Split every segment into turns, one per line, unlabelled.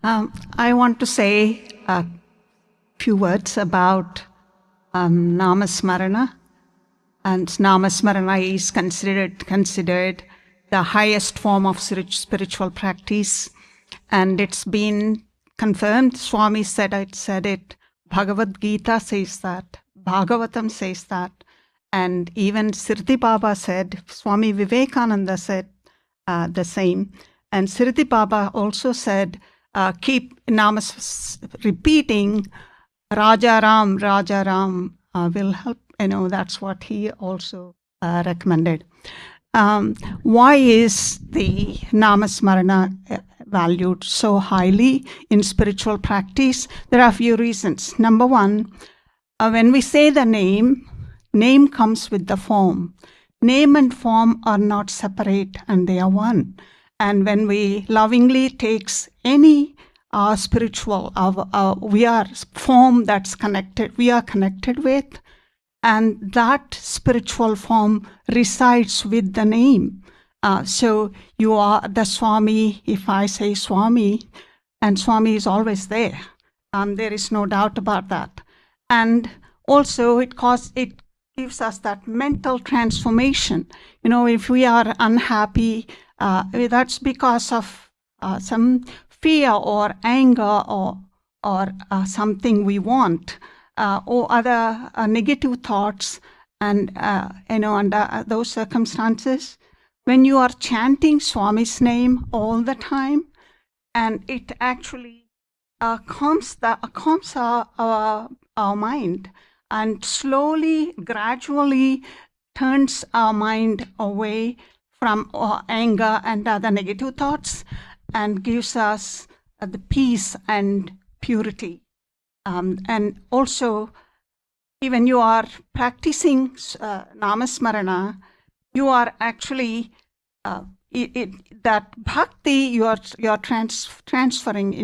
I want to say a few words about Namasmarana. And Namasmarana is considered the highest form of spiritual practice. And it's been confirmed. Swami said it. Bhagavad Gita says that. Bhagavatam says that. And even Sirti Baba said, Swami Vivekananda said the same. And Sirti Baba also said, keep namas repeating, Raja Ram will help. That's what he also recommended. Why is the Namasmarana valued so highly in spiritual practice? There are a few reasons. Number one, when we say the name comes with the form. Name and form are not separate, and they are one. And when we lovingly takes any spiritual, we are form that's connected, we are connected with, and that spiritual form resides with the name. So you are the Swami. If I say Swami, and Swami is always there. There is no doubt about that. And also it gives us that mental transformation. If we are unhappy, that's because of some fear or anger or something we want, or other negative thoughts. And under those circumstances, when you are chanting Swami's name all the time, and it actually calms our mind, and slowly, gradually turns our mind away from anger and other negative thoughts, and gives us the peace and purity. And also, when you are practicing Namasmarana, you are actually that bhakti you are transforming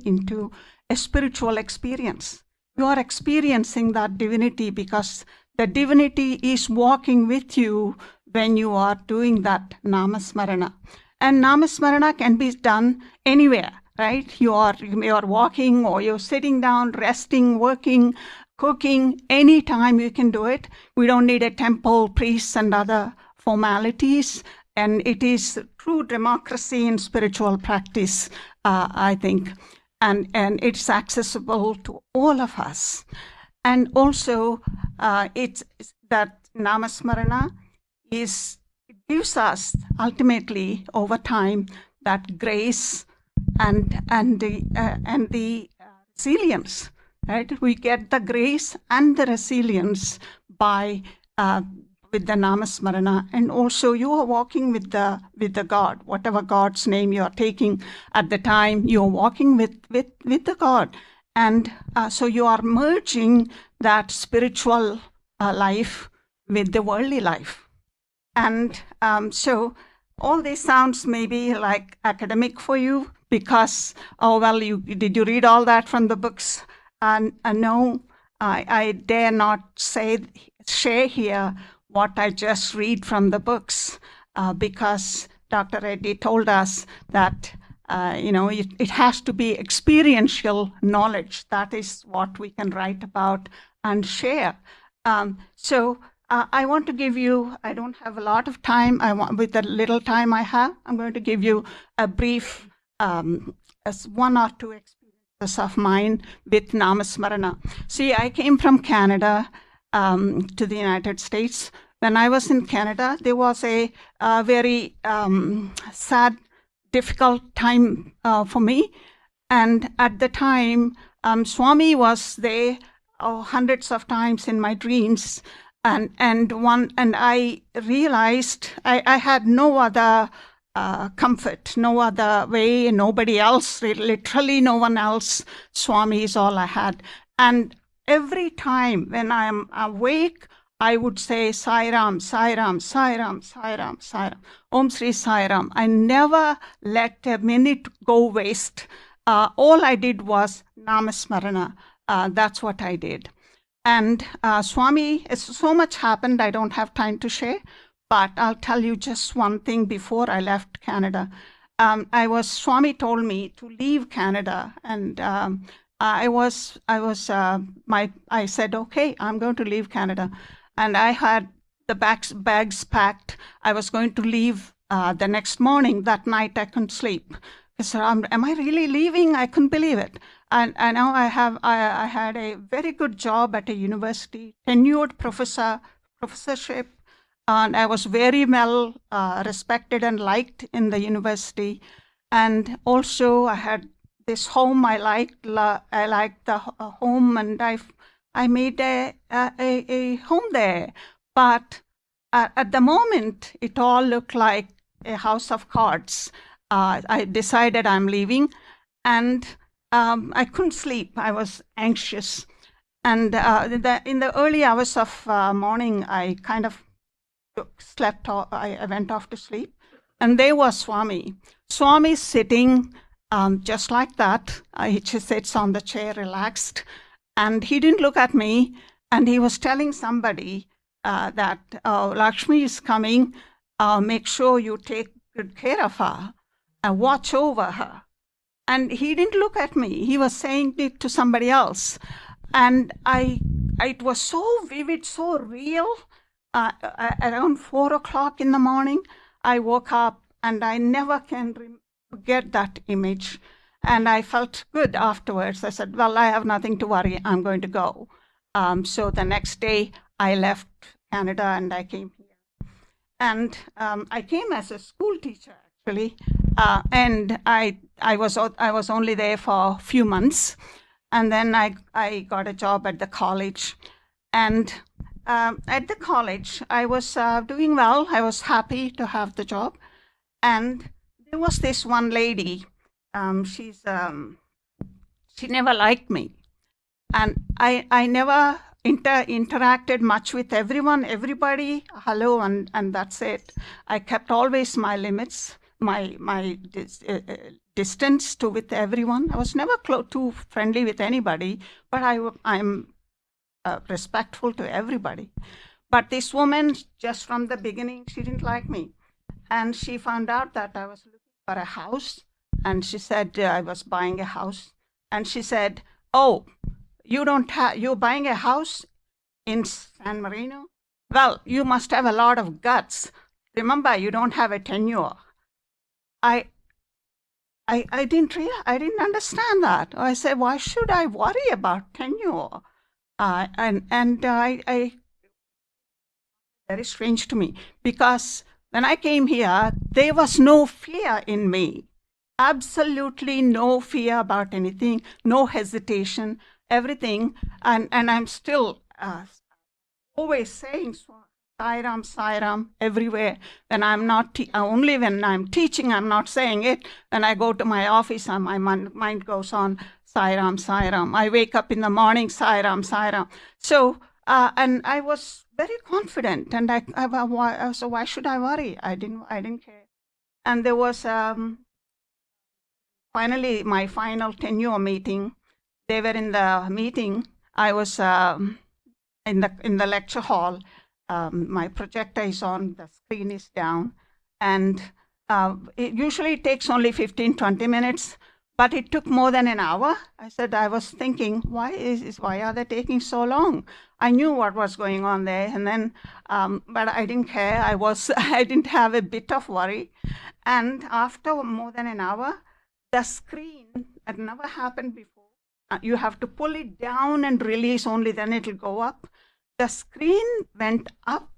into a spiritual experience. You are experiencing that divinity because the divinity is walking with you when you are doing that Namasmarana. And Namasmarana can be done anywhere, right? You are walking, or you're sitting down, resting, working, cooking. Anytime you can do it. We don't need a temple, priests, and other formalities. And it is true democracy in spiritual practice, I think. And it's accessible to all of us. And also, it's that Namasmarana gives us ultimately over time that grace and the resilience. Right? We get the grace and the resilience with the Namasmarana, and also you are walking with the God, whatever God's name you are taking at the time, you are walking with the God, and so you are merging that spiritual life with the worldly life, and so all this sounds maybe like academic for you because did you read all that from the books? No, I dare not share here what I just read from the books, because Dr. Reddy told us that it has to be experiential knowledge. That is what we can write about and share. So I want to give you, I don't have a lot of time. With the little time I have, I'm going to give you a brief, one or two experiences of mine with Namasmarana. See, I came from Canada to the United States. When I was in Canada, there was a very sad, difficult time for me. And at the time, Swami was there hundreds of times in my dreams. And I realized I had no other comfort, no other way, nobody else, literally no one else. Swami is all I had. And every time when I am awake, I would say Sai Ram, Sai Ram, Sai Ram, Sai Ram, Sai Ram, Om Sri Sai Ram. I never let a minute go waste. All I did was Namasmarana. That's what I did. And Swami, so much happened, I don't have time to share, but I'll tell you just one thing before I left Canada. Swami told me to leave Canada, and I said, okay, I'm going to leave Canada. And I had the bags packed. I was going to leave the next morning. That night I couldn't sleep. I said, am I really leaving? I couldn't believe it. And now I had a very good job at a university, tenured professorship, and I was very well respected and liked in the university. And also I had this home I liked. I liked the home, and I made a home there. But at the moment, it all looked like a house of cards. I decided I'm leaving, and I couldn't sleep. I was anxious. And in the early hours of morning, I kind of slept off. I went off to sleep. And there was Swami. Swami sitting just like that. He just sits on the chair, relaxed. And he didn't look at me. And he was telling somebody that Lakshmi is coming. Make sure you take good care of her. Watch over her. And he didn't look at me. He was saying it to somebody else. And it was so vivid, so real. Around 4 o'clock in the morning, I woke up, and I never can forget that image. And I felt good afterwards. I said, well, I have nothing to worry. I'm going to go. So the next day, I left Canada and I came here. And I came as a school teacher, actually. And I was only there for a few months. And then I got a job at the college. And at the college, I was doing well. I was happy to have the job. And there was this one lady. She never liked me. And I never interacted much with everyone, everybody, hello, and that's it. I kept always my limits, my distance with everyone. I was never too friendly with anybody, but I'm respectful to everybody. But this woman, just from the beginning, she didn't like me. And she found out that I was looking for a house. And she said I was buying a house. And she said, oh, you're buying a house in San Marino? Well, you must have a lot of guts. Remember, you don't have a tenure. I didn't understand that. I said, why should I worry about tenure? I very strange to me, because when I came here, there was no fear in me. Absolutely no fear about anything, no hesitation, everything. And I'm still always saying Sairam, Sairam everywhere. When I'm not, only when I'm teaching, I'm not saying it. When I go to my office, my mind goes on Sairam, Sairam. I wake up in the morning, Sairam, Sairam. So, and I was very confident, and so why should I worry? I didn't care. And there was finally my final tenure meeting. They were in the meeting. I was in the lecture hall. My projector is on, the screen is down, and it usually takes only 15-20 minutes, but it took more than an hour. I was thinking, why are they taking so long? I knew what was going on there, and then, but I didn't care. I didn't have a bit of worry. And after more than an hour, the screen had never happened before. You have to pull it down and release, only then it'll go up. The screen went up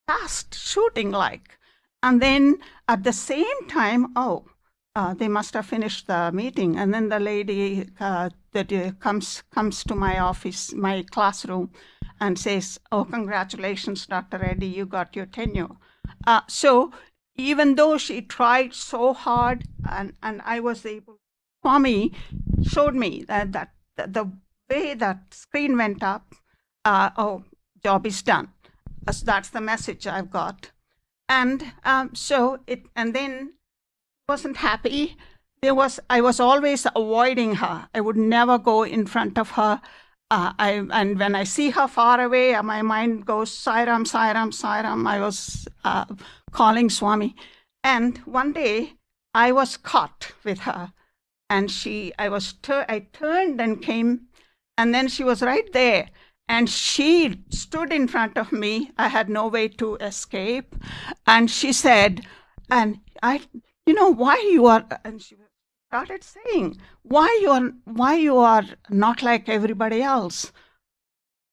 fast, shooting like. And then at the same time, they must have finished the meeting. And then the lady that comes to my office, my classroom, and says, oh, congratulations, Dr. Reddy, you got your tenure. So even though she tried so hard, and I was able, Swami showed me that the way that screen went up, job is done. That's the message I've got. And and then wasn't happy. I was always avoiding her. I would never go in front of her. And when I see her far away, my mind goes, Sairam, Sairam, Sairam. I was calling Swami. And one day, I was caught with her, and I turned and came, and then she was right there, and she stood in front of me. I had no way to escape, and she said, and why you are, and she started saying, why you are not like everybody else.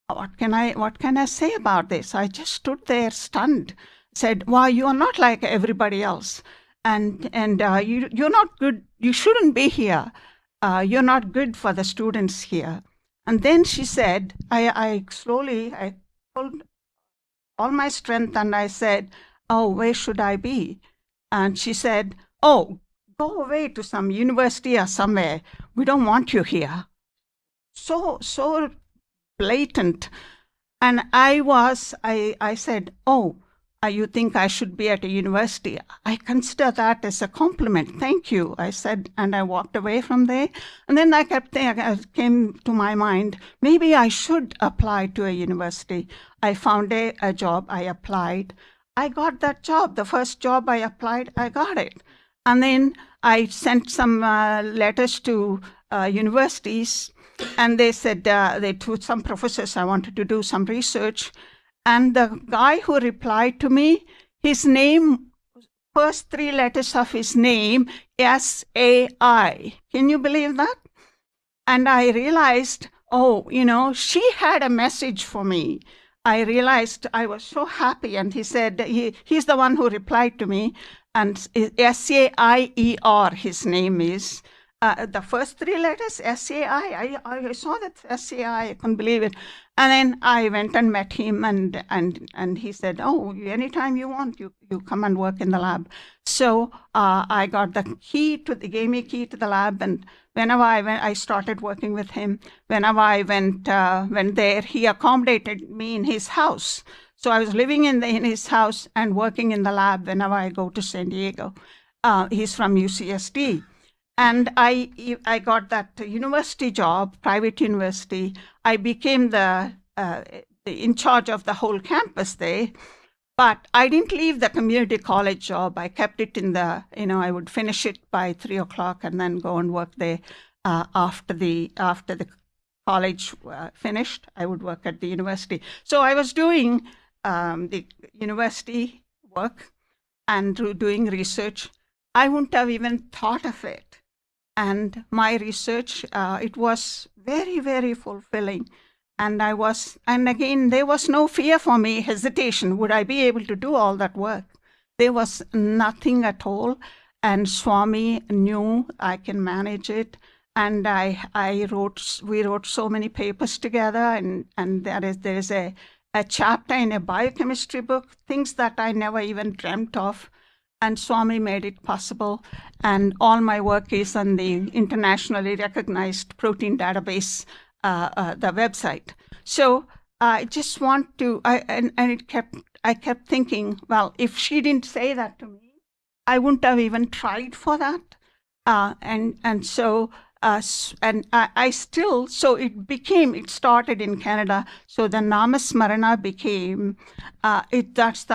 What can I say about this? I just stood there stunned, said, why you are not like everybody else, and you're not good. You shouldn't be here. You're not good for the students here. And then she said, I pulled all my strength and I said, oh, where should I be? And she said, oh, go away to some university or somewhere. We don't want you here. So blatant. And I said, oh, you think I should be at a university? I consider that as a compliment. Thank you, I said, and I walked away from there. And then I came to my mind, maybe I should apply to a university. I found a job, I applied. I got that job. The first job I applied, I got it. And then I sent some letters to universities, and they said, to some professors, I wanted to do some research. And the guy who replied to me, his name, first three letters of his name, S-A-I. Can you believe that? And I realized, she had a message for me. I realized I was so happy. And he said, he's the one who replied to me. And S-A-I-E-R, his name is. The first three letters, S-A-I. I saw that S-A-I. I couldn't believe it. And then I went and met him, and he said, oh, anytime you want, you come and work in the lab. So I got the key gave me a key to the lab, and whenever I went, I started working with him. Whenever I went there, he accommodated me in his house. So I was living in his house and working in the lab whenever I go to San Diego. He's from UCSD. And I got that university job, private university. I became the in charge of the whole campus there. But I didn't leave the community college job. I kept it in I would finish it by 3:00 and then go and work there. After the college finished, I would work at the university. So I was doing the university work and doing research. I wouldn't have even thought of it. And my research, it was very, very fulfilling. And again, there was no fear for me, hesitation. Would I be able to do all that work? There was nothing at all. And Swami knew I can manage it. And we wrote so many papers together. And there is a chapter in a biochemistry book, things that I never even dreamt of. And Swami made it possible. And all my work is on the internationally recognized protein database, the website. So I just want to, I kept thinking, well, if she didn't say that to me, I wouldn't have even tried for that. It started in Canada. So the Namasmarana became, that's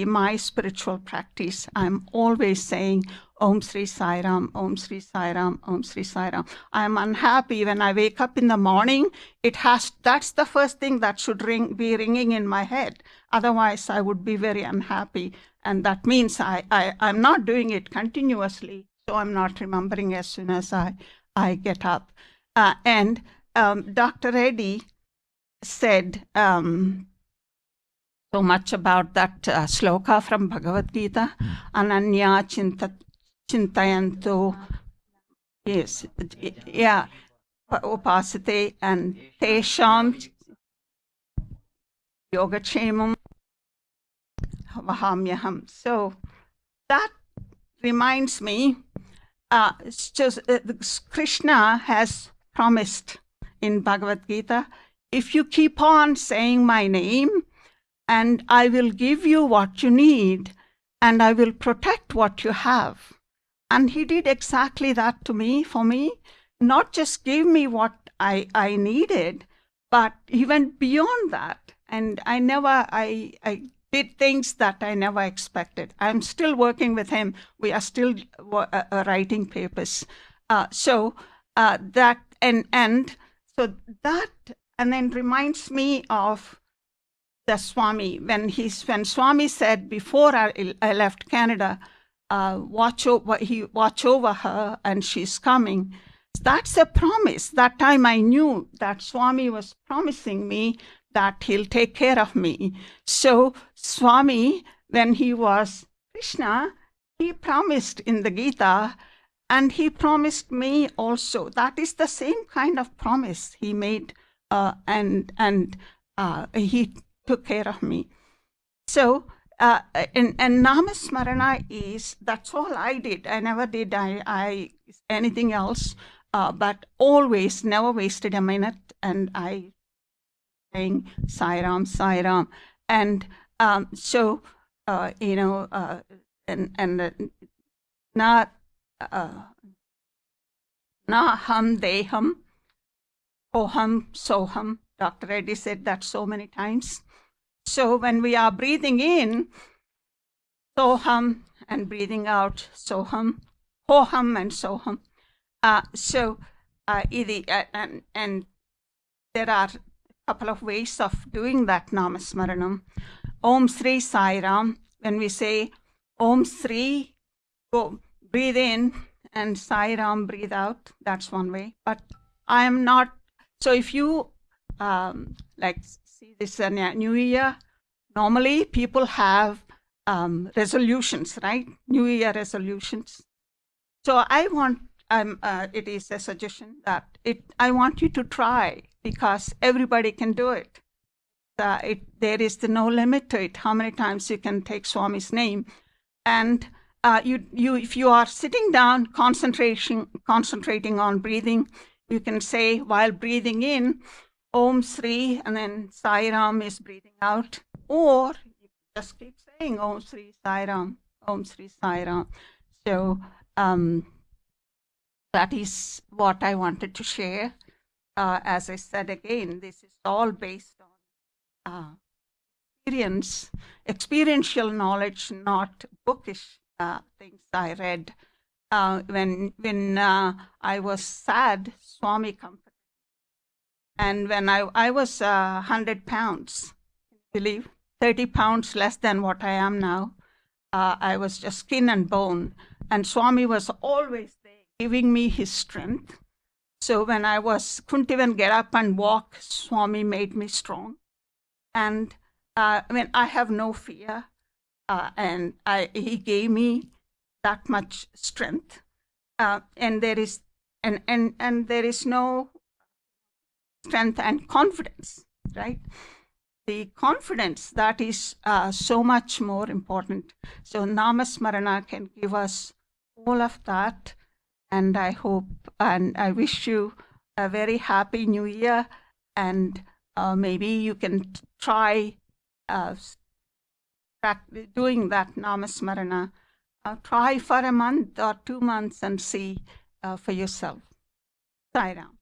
my spiritual practice. I'm always saying, Om Sri Sai Ram, Om Sri Sai Ram, Om Sri Sai Ram. I'm unhappy when I wake up in the morning. That's the first thing that should be ringing in my head. Otherwise, I would be very unhappy. And that means I'm not doing it continuously. So I'm not remembering as soon as I get up. And Dr. Reddy said so much about that sloka from Bhagavad Gita, Ananya Chintayanto, yes, yeah, Upasate and Tesham Yogachemam Vahamyaham. So that reminds me, Krishna has promised in Bhagavad Gita, if you keep on saying my name, and I will give you what you need, and I will protect what you have. And he did exactly that for me, not just give me what I needed, but he went beyond that. And I did things that I never expected. I'm still working with him. We are still writing papers. So that and so that and then reminds me of the Swami when Swami said before I left Canada, watch over her and she's coming. That's a promise. That time I knew that Swami was promising me that he'll take care of me. So Swami, when he was Krishna, he promised in the Gita, and he promised me also. That is the same kind of promise he made, and he took care of me. So, and Namasmarana is, that's all I did. I never did anything else, but always, never wasted a minute. And I saying Sai Ram, Sai Ram. And so, na ham deham, oham soham. Dr. Reddy said that so many times. So when we are breathing in, soham, and breathing out, soham, hoham, and soham. And there are a couple of ways of doing that Namasmaranam. Om Sri Sai Ram. When we say Om Sri, go breathe in, and Sai Ram, breathe out. That's one way. But I am not. So if you see this New Year, normally people have resolutions, right? New Year resolutions. So it is a suggestion that I want you to try, because everybody can do it. There is no limit to it, how many times you can take Swami's name. And if you are sitting down, concentrating on breathing, you can say while breathing in, Om Sri, and then Sai Ram is breathing out. Or you just keep saying Om Sri Sai Ram, Om Sri Sai Ram. So that is what I wanted to share. As I said again, this is all based on experiential knowledge, not bookish things I read. When I was sad, Swami comforted. And when I was 100 pounds, believe, 30 pounds less than what I am now, I was just skin and bone. And Swami was always there, giving me his strength. So when I couldn't even get up and walk, Swami made me strong. And I have no fear, and he gave me that much strength. And there is no strength and confidence, right? The confidence, that is so much more important. So Namasmarana can give us all of that. And I hope and I wish you a very happy New Year. And maybe you can try doing that Namasmarana. Try for a month or 2 months and see for yourself. Sai Ram.